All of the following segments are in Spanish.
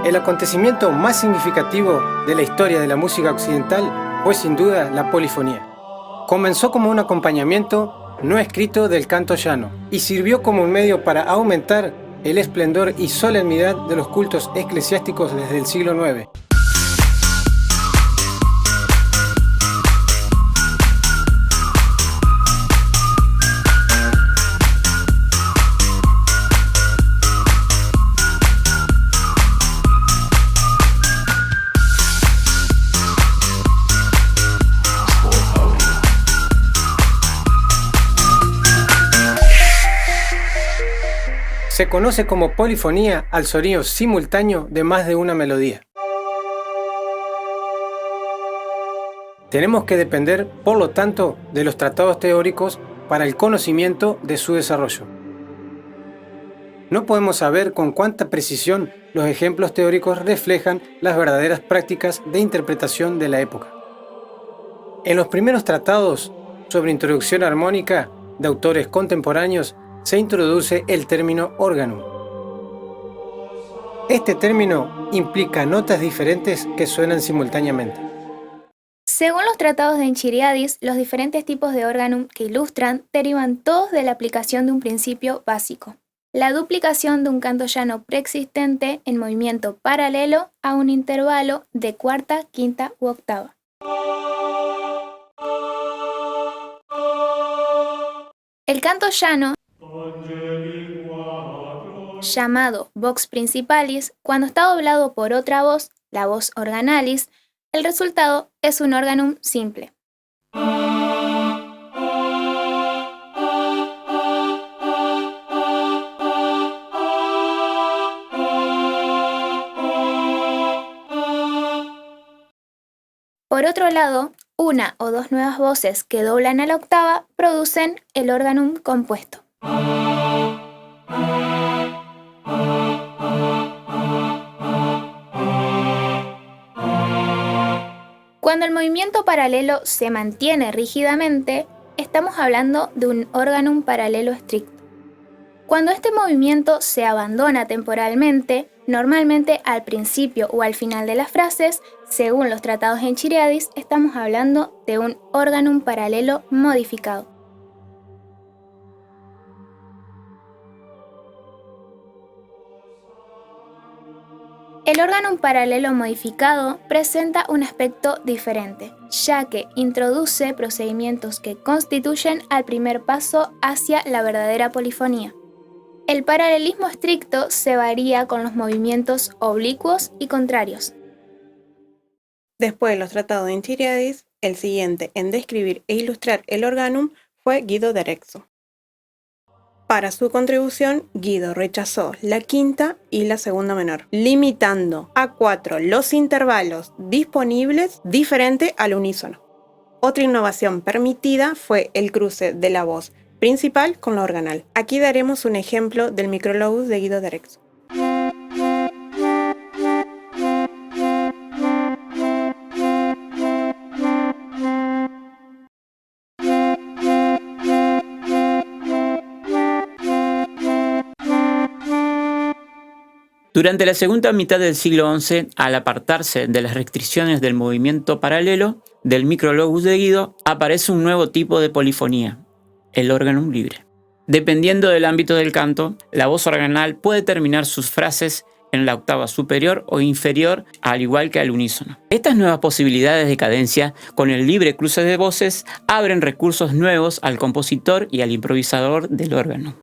El acontecimiento más significativo de la historia de la música occidental fue sin duda la polifonía. Comenzó como un acompañamiento no escrito del canto llano y sirvió como un medio para aumentar el esplendor y solemnidad de los cultos eclesiásticos desde el siglo IX. Se conoce como polifonía al sonido simultáneo de más de una melodía. Tenemos que depender, por lo tanto, de los tratados teóricos para el conocimiento de su desarrollo. No podemos saber con cuánta precisión los ejemplos teóricos reflejan las verdaderas prácticas de interpretación de la época. En los primeros tratados sobre introducción armónica de autores contemporáneos se introduce el término órgano. Este término implica notas diferentes que suenan simultáneamente. Según los tratados de Enchiriadis, los diferentes tipos de órgano que ilustran derivan todos de la aplicación de un principio básico: la duplicación de un canto llano preexistente en movimiento paralelo a un intervalo de cuarta, quinta u octava. El canto llano, llamado vox principalis, cuando está doblado por otra voz, la voz organalis, el resultado es un órganum simple. Por otro lado, una o dos nuevas voces que doblan a la octava producen el órganum compuesto. Cuando el movimiento paralelo se mantiene rígidamente, estamos hablando de un órganum paralelo estricto. Cuando este movimiento se abandona temporalmente, normalmente al principio o al final de las frases, según los tratados de Enchiriadis, estamos hablando de un órganum paralelo modificado. El órganum paralelo modificado presenta un aspecto diferente, ya que introduce procedimientos que constituyen al primer paso hacia la verdadera polifonía. El paralelismo estricto se varía con los movimientos oblicuos y contrarios. Después de los tratados de Enchiriadis, el siguiente en describir e ilustrar el órganum fue Guido de Arezzo. Para su contribución, Guido rechazó la quinta y la segunda menor, limitando a 4 los intervalos disponibles diferente al unísono. Otra innovación permitida fue el cruce de la voz principal con la organal. Aquí daremos un ejemplo del microlobus de Guido de Arezzo. Durante la segunda mitad del siglo XI, al apartarse de las restricciones del movimiento paralelo del microlobus de Guido, aparece un nuevo tipo de polifonía, el órganum libre. Dependiendo del ámbito del canto, la voz organal puede terminar sus frases en la octava superior o inferior, al igual que al unísono. Estas nuevas posibilidades de cadencia, con el libre cruce de voces, abren recursos nuevos al compositor y al improvisador del órgano.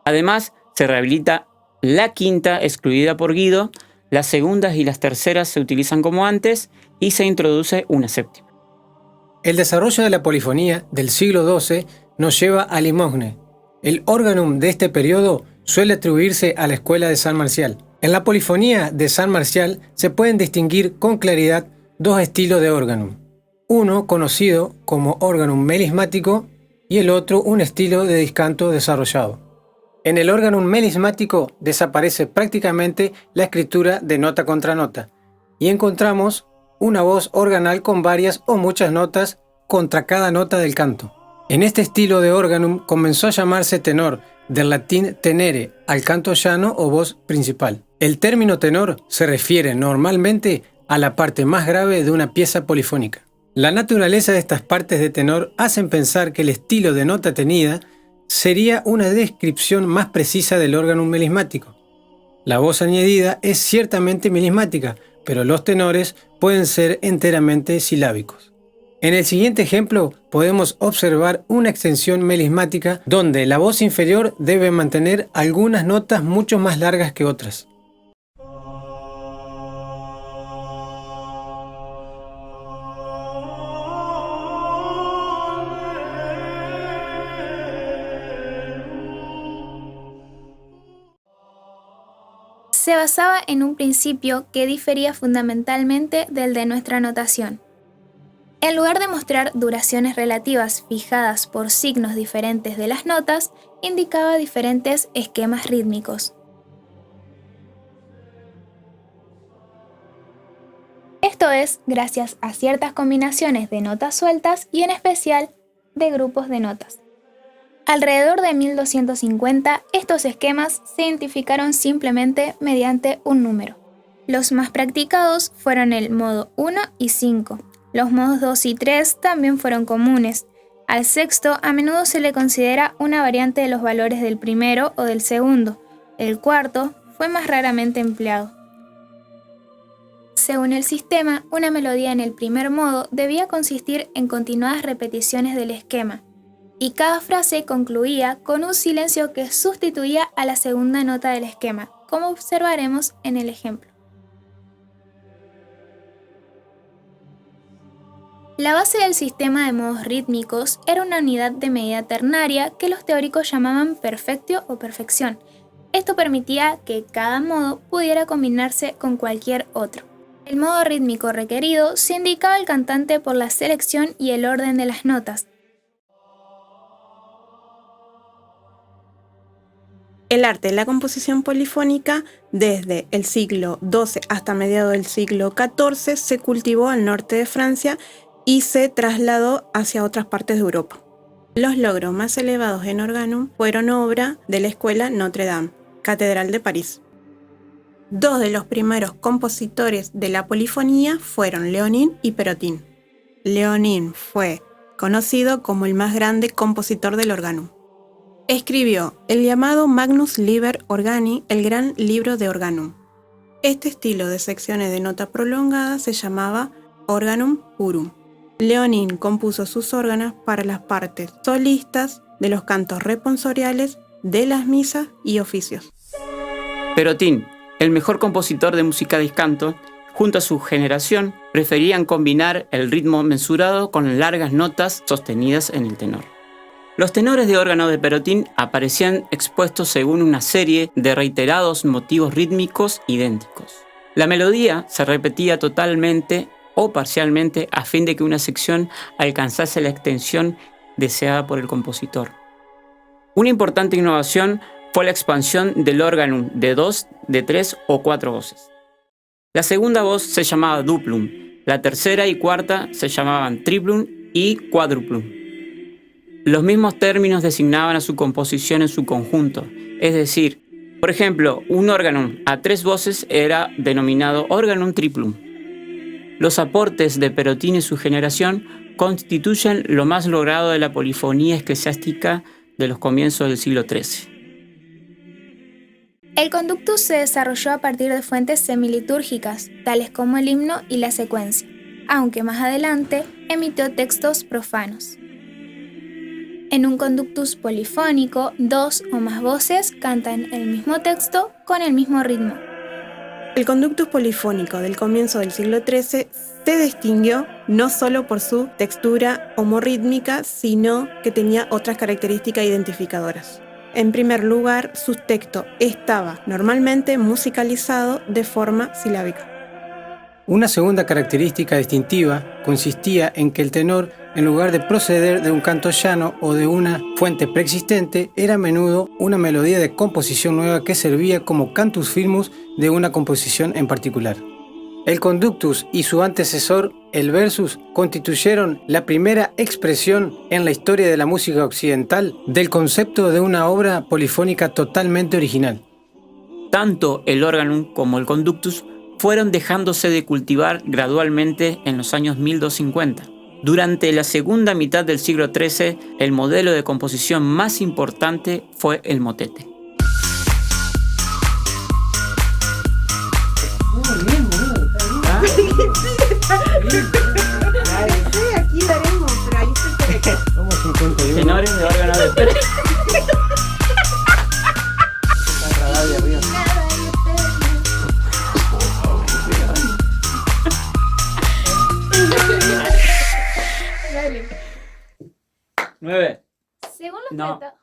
Además, se rehabilita la quinta excluida por Guido, las segundas y las terceras se utilizan como antes y se introduce una séptima. El desarrollo de la polifonía del siglo XII nos lleva a Limogne. El órganum de este periodo suele atribuirse a la escuela de San Marcial. En la polifonía de San Marcial se pueden distinguir con claridad dos estilos de órganum. Uno conocido como órganum melismático y el otro un estilo de discanto desarrollado. En el órgano melismático desaparece prácticamente la escritura de nota contra nota y encontramos una voz organal con varias o muchas notas contra cada nota del canto. En este estilo de órgano comenzó a llamarse tenor, del latín tenere, al canto llano o voz principal. El término tenor se refiere normalmente a la parte más grave de una pieza polifónica. La naturaleza de estas partes de tenor hacen pensar que el estilo de nota tenida sería una descripción más precisa del órgano melismático. La voz añadida es ciertamente melismática, pero los tenores pueden ser enteramente silábicos. En el siguiente ejemplo podemos observar una extensión melismática donde la voz inferior debe mantener algunas notas mucho más largas que otras. Se basaba en un principio que difería fundamentalmente del de nuestra notación. En lugar de mostrar duraciones relativas fijadas por signos diferentes de las notas, indicaba diferentes esquemas rítmicos. Esto es gracias a ciertas combinaciones de notas sueltas y en especial de grupos de notas. Alrededor de 1250, estos esquemas se identificaron simplemente mediante un número. Los más practicados fueron el modo 1 y 5. Los modos 2 y 3 también fueron comunes. Al sexto a menudo se le considera una variante de los valores del primero o del segundo. El cuarto fue más raramente empleado. Según el sistema, una melodía en el primer modo debía consistir en continuadas repeticiones del esquema, y cada frase concluía con un silencio que sustituía a la segunda nota del esquema, como observaremos en el ejemplo. La base del sistema de modos rítmicos era una unidad de medida ternaria que los teóricos llamaban perfectio o perfección. Esto permitía que cada modo pudiera combinarse con cualquier otro. El modo rítmico requerido se indicaba al cantante por la selección y el orden de las notas. El arte de la composición polifónica, desde el siglo XII hasta mediados del siglo XIV, se cultivó al norte de Francia y se trasladó hacia otras partes de Europa. Los logros más elevados en órgano fueron obra de la escuela Notre Dame, Catedral de París. Dos de los primeros compositores de la polifonía fueron Léonin y Pérotin. Léonin fue conocido como el más grande compositor del órgano. Escribió el llamado Magnus Liber Organi, el gran libro de órgano. Este estilo de secciones de nota prolongada se llamaba organum purum. Léonin compuso sus órganos para las partes solistas de los cantos responsoriales, de las misas y oficios. Pérotin, el mejor compositor de música de canto, junto a su generación, preferían combinar el ritmo mensurado con largas notas sostenidas en el tenor. Los tenores de órgano de Pérotin aparecían expuestos según una serie de reiterados motivos rítmicos idénticos. La melodía se repetía totalmente o parcialmente a fin de que una sección alcanzase la extensión deseada por el compositor. Una importante innovación fue la expansión del órgano de 2, de 3 o 4 voces. La segunda voz se llamaba duplum, la tercera y cuarta se llamaban triplum y quadruplum. Los mismos términos designaban a su composición en su conjunto, es decir, por ejemplo, un órgano a 3 voces era denominado organum triplum. Los aportes de Pérotin y su generación constituyen lo más logrado de la polifonía eclesiástica de los comienzos del siglo XIII. El conductus se desarrolló a partir de fuentes semilitúrgicas, tales como el himno y la secuencia, aunque más adelante emitió textos profanos. En un conductus polifónico, 2 o más voces cantan el mismo texto con el mismo ritmo. El conductus polifónico del comienzo del siglo XIII se distinguió no solo por su textura homorrítmica, sino que tenía otras características identificadoras. En primer lugar, su texto estaba normalmente musicalizado de forma silábica. Una segunda característica distintiva consistía en que el tenor en lugar de proceder de un canto llano o de una fuente preexistente, era a menudo una melodía de composición nueva que servía como cantus firmus de una composición en particular. El conductus y su antecesor, el versus, constituyeron la primera expresión en la historia de la música occidental del concepto de una obra polifónica totalmente original. Tanto el órganum como el conductus fueron dejándose de cultivar gradualmente en los años 1250. Durante la segunda mitad del siglo XIII, el modelo de composición más importante fue el motete. Aquí daremos, pero ahí estoy. Somos 51. Tenores de órgano de Pérez. Dale. 9. Según los No. tratados...